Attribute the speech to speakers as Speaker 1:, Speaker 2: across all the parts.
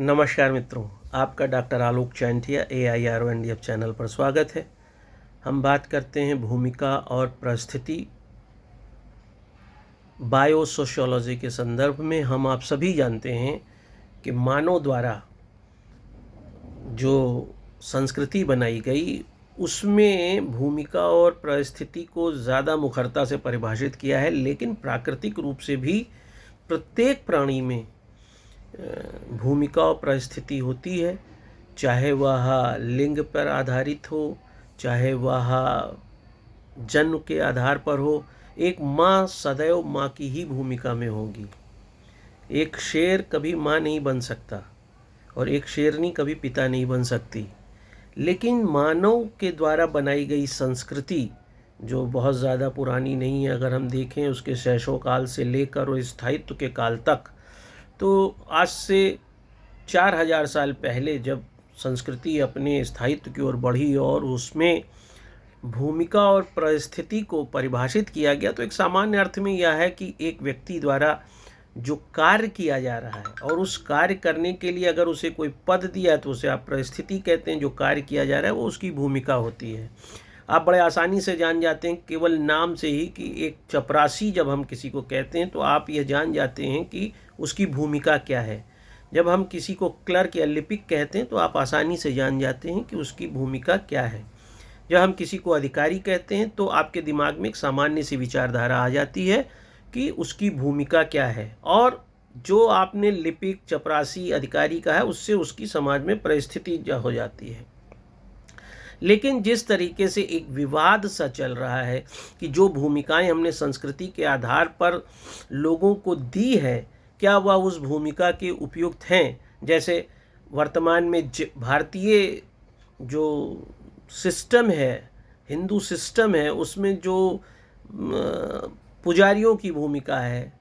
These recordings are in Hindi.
Speaker 1: नमस्कार मित्रों, आपका डॉक्टर आलोक चैंटिया AIRONDF चैनल पर स्वागत है। हम बात करते हैं भूमिका और परिस्थिति बायोसोशियोलॉजी के संदर्भ में। हम आप सभी जानते हैं कि मानव द्वारा जो संस्कृति बनाई गई उसमें भूमिका और परिस्थिति को ज़्यादा मुखरता से परिभाषित किया है, लेकिन प्राकृतिक रूप से भी प्रत्येक प्राणी में भूमिका और परिस्थिति होती है, चाहे वह लिंग पर आधारित हो, चाहे वह जन्म के आधार पर हो। एक माँ सदैव माँ की ही भूमिका में होगी। एक शेर कभी माँ नहीं बन सकता और एक शेरनी कभी पिता नहीं बन सकती, लेकिन मानव के द्वारा बनाई गई संस्कृति जो बहुत ज़्यादा पुरानी नहीं है, अगर हम देखें उसके शैशव काल से लेकर और स्थायित्व के काल तक, तो आज से 4000 साल पहले जब संस्कृति अपने स्थायित्व की ओर बढ़ी और उसमें भूमिका और परिस्थिति को परिभाषित किया गया, तो एक सामान्य अर्थ में यह है कि एक व्यक्ति द्वारा जो कार्य किया जा रहा है और उस कार्य करने के लिए अगर उसे कोई पद दिया है तो उसे आप परिस्थिति कहते हैं। जो कार्य किया जा रहा है वो उसकी भूमिका होती है। आप बड़े आसानी से जान जाते हैं केवल नाम से ही कि एक चपरासी जब हम किसी को कहते हैं तो आप यह जान जाते हैं कि उसकी भूमिका क्या है। जब हम किसी को क्लर्क या लिपिक कहते हैं तो आप आसानी से जान जाते हैं कि उसकी भूमिका क्या है। जब हम किसी को अधिकारी कहते हैं तो आपके दिमाग में एक सामान्य सी विचारधारा आ जाती है कि उसकी भूमिका क्या है, और जो आपने लिपिक, चपरासी, अधिकारी कहा है उससे उसकी समाज में परिस्थिति हो जाती है। लेकिन जिस तरीके से एक विवाद सा चल रहा है कि जो भूमिकाएं हमने संस्कृति के आधार पर लोगों को दी है, क्या वह उस भूमिका के उपयुक्त हैं। जैसे वर्तमान में भारतीय जो सिस्टम है, हिंदू सिस्टम है, उसमें जो पुजारियों की भूमिका है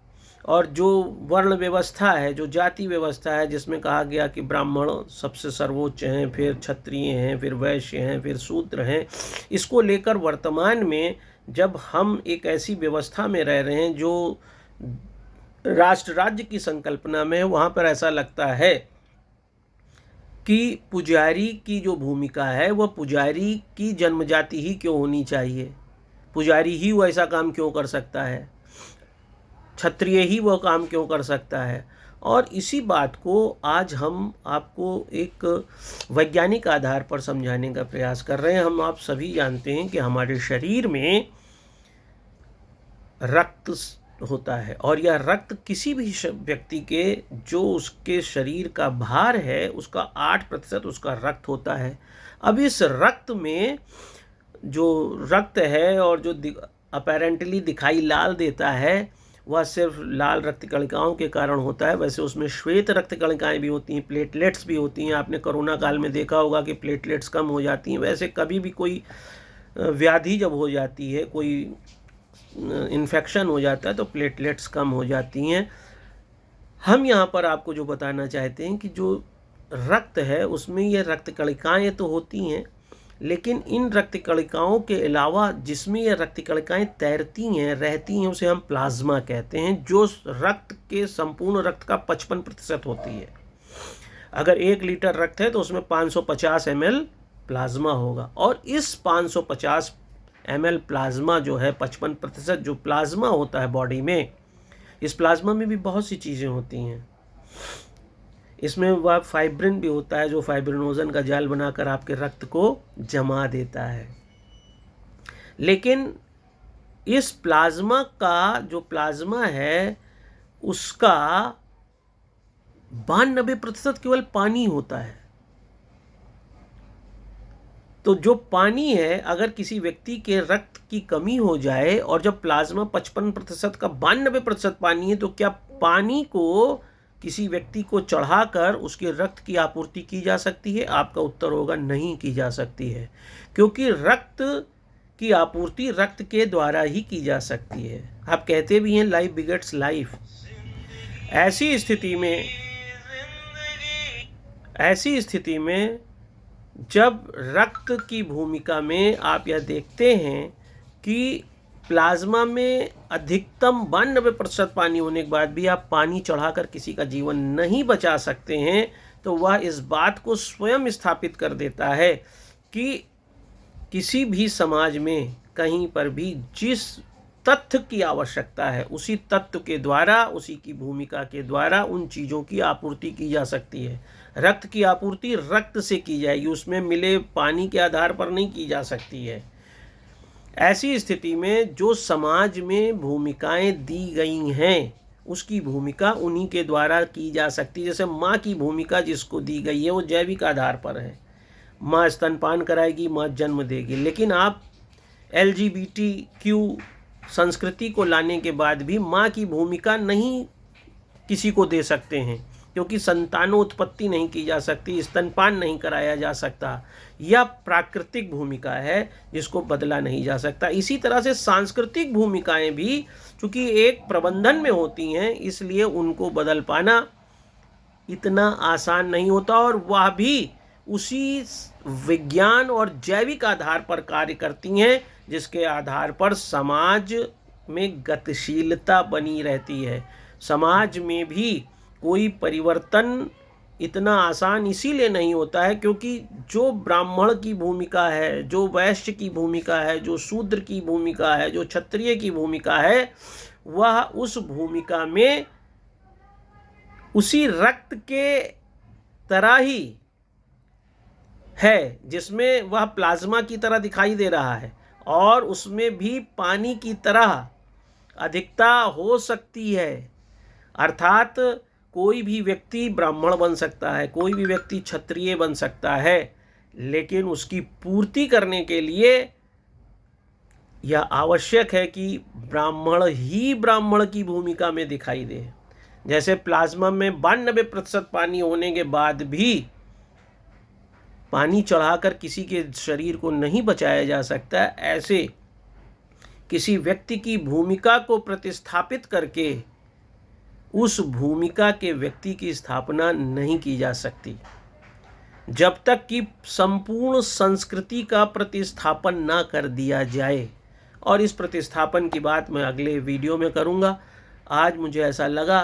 Speaker 1: और जो वर्ण व्यवस्था है, जो जाति व्यवस्था है, जिसमें कहा गया कि ब्राह्मण सबसे सर्वोच्च हैं, फिर क्षत्रिय हैं, फिर वैश्य हैं, फिर शूद्र हैं, इसको लेकर वर्तमान में जब हम एक ऐसी व्यवस्था में रह रहे हैं जो राष्ट्र राज्य की संकल्पना में है, वहाँ पर ऐसा लगता है कि पुजारी की जो भूमिका है वह पुजारी की जन्मजाति ही क्यों होनी चाहिए, पुजारी ही वो ऐसा काम क्यों कर सकता है, क्षत्रिय ही वह काम क्यों कर सकता है। और इसी बात को आज हम आपको एक वैज्ञानिक आधार पर समझाने का प्रयास कर रहे हैं। हम आप सभी जानते हैं कि हमारे शरीर में रक्त होता है और यह रक्त किसी भी व्यक्ति के जो उसके शरीर का भार है उसका 8% उसका रक्त होता है। अब इस रक्त में जो रक्त है और जो अपेरेंटली दिखाई लाल देता है वह सिर्फ लाल रक्त कणिकाओं के कारण होता है। वैसे उसमें श्वेत रक्त कणिकाएं भी होती हैं, प्लेटलेट्स भी होती हैं। आपने कोरोना काल में देखा होगा कि प्लेटलेट्स कम हो जाती हैं। वैसे कभी भी कोई व्याधि जब हो जाती है, कोई इन्फेक्शन हो जाता है, तो प्लेटलेट्स कम हो जाती हैं। हम यहाँ पर आपको जो बताना चाहते हैं कि जो रक्त है उसमें ये रक्त कणिकाएं तो होती हैं, लेकिन इन रक्त कणिकाओं के अलावा जिसमें ये रक्त कणिकाएं तैरती हैं, रहती हैं, उसे हम प्लाज्मा कहते हैं, जो रक्त के संपूर्ण रक्त का 55% होती है। अगर 1 लीटर रक्त है तो उसमें 550 ml प्लाज्मा होगा, और इस 550 ml प्लाज्मा जो है 55% जो प्लाज्मा होता है बॉडी में, इस प्लाज्मा में भी बहुत सी चीज़ें होती हैं। इसमें वह फाइब्रिन भी होता है जो फाइब्रिनोजन का जाल बनाकर आपके रक्त को जमा देता है। लेकिन इस प्लाज्मा का जो प्लाज्मा है उसका 92% केवल पानी होता है। तो जो पानी है, अगर किसी व्यक्ति के रक्त की कमी हो जाए और जब प्लाज्मा 55% का 92% पानी है, तो क्या पानी को किसी व्यक्ति को चढ़ाकर उसके रक्त की आपूर्ति की जा सकती है? आपका उत्तर होगा नहीं की जा सकती है, क्योंकि रक्त की आपूर्ति रक्त के द्वारा ही की जा सकती है। आप कहते भी हैं लाइफ बिगेट्स लाइफ। ऐसी स्थिति में जब रक्त की भूमिका में आप यह देखते हैं कि प्लाज्मा में अधिकतम 92% पानी होने के बाद भी आप पानी चढ़ाकर किसी का जीवन नहीं बचा सकते हैं, तो वह इस बात को स्वयं स्थापित कर देता है कि किसी भी समाज में कहीं पर भी जिस तथ्य की आवश्यकता है उसी तत्व के द्वारा, उसी की भूमिका के द्वारा उन चीज़ों की आपूर्ति की जा सकती है। रक्त की आपूर्ति रक्त से की जाएगी, उसमें मिले पानी के आधार पर नहीं की जा सकती है। ऐसी स्थिति में जो समाज में भूमिकाएं दी गई हैं उसकी भूमिका उन्हीं के द्वारा की जा सकती है। जैसे माँ की भूमिका जिसको दी गई है वो जैविक आधार पर है, माँ स्तनपान कराएगी, माँ जन्म देगी। लेकिन आप LGBTQ संस्कृति को लाने के बाद भी माँ की भूमिका नहीं किसी को दे सकते हैं, क्योंकि संतानोत्पत्ति नहीं की जा सकती, स्तनपान नहीं कराया जा सकता। यह प्राकृतिक भूमिका है जिसको बदला नहीं जा सकता। इसी तरह से सांस्कृतिक भूमिकाएं भी चूँकि एक प्रबंधन में होती हैं, इसलिए उनको बदल पाना इतना आसान नहीं होता, और वह भी उसी विज्ञान और जैविक आधार पर कार्य करती हैं जिसके आधार पर समाज में गतिशीलता बनी रहती है। समाज में भी कोई परिवर्तन इतना आसान इसीलिए नहीं होता है क्योंकि जो ब्राह्मण की भूमिका है, जो वैश्य की भूमिका है, जो शूद्र की भूमिका है, जो क्षत्रिय की भूमिका है, वह उस भूमिका में उसी रक्त के तरह ही है जिसमें वह प्लाज्मा की तरह दिखाई दे रहा है, और उसमें भी पानी की तरह अधिकता हो सकती है। अर्थात कोई भी व्यक्ति ब्राह्मण बन सकता है, कोई भी व्यक्ति क्षत्रिय बन सकता है, लेकिन उसकी पूर्ति करने के लिए यह आवश्यक है कि ब्राह्मण ही ब्राह्मण की भूमिका में दिखाई दे। जैसे प्लाज्मा में 92% पानी होने के बाद भी पानी चढ़ाकर किसी के शरीर को नहीं बचाया जा सकता, ऐसे किसी व्यक्ति की भूमिका को प्रतिस्थापित करके उस भूमिका के व्यक्ति की स्थापना नहीं की जा सकती जब तक कि संपूर्ण संस्कृति का प्रतिस्थापन ना कर दिया जाए। और इस प्रतिस्थापन की बात मैं अगले वीडियो में करूँगा। आज मुझे ऐसा लगा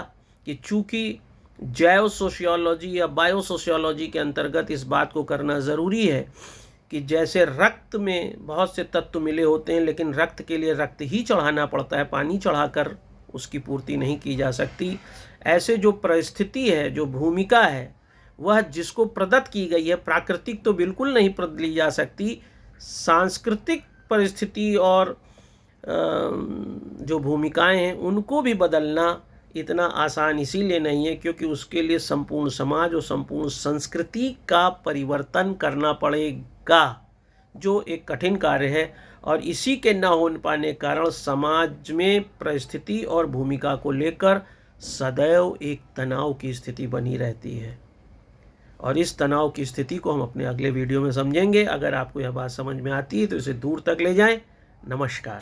Speaker 1: कि चूँकि जैव सोशियोलॉजी या बायो सोशियोलॉजी के अंतर्गत इस बात को करना ज़रूरी है कि जैसे रक्त में बहुत से तत्व मिले होते हैं, लेकिन रक्त के लिए रक्त ही चढ़ाना पड़ता है, पानी चढ़ाकर उसकी पूर्ति नहीं की जा सकती। ऐसे जो परिस्थिति है, जो भूमिका है, वह जिसको प्रदत्त की गई है, प्राकृतिक तो बिल्कुल नहीं बदली जा सकती, सांस्कृतिक परिस्थिति और जो भूमिकाएं हैं उनको भी बदलना इतना आसान इसीलिए नहीं है क्योंकि उसके लिए संपूर्ण समाज और संपूर्ण संस्कृति का परिवर्तन करना पड़ेगा, जो एक कठिन कार्य है। और इसी के न हो पाने के कारण समाज में परिस्थिति और भूमिका को लेकर सदैव एक तनाव की स्थिति बनी रहती है, और इस तनाव की स्थिति को हम अपने अगले वीडियो में समझेंगे। अगर आपको यह बात समझ में आती है तो इसे दूर तक ले जाएं। नमस्कार।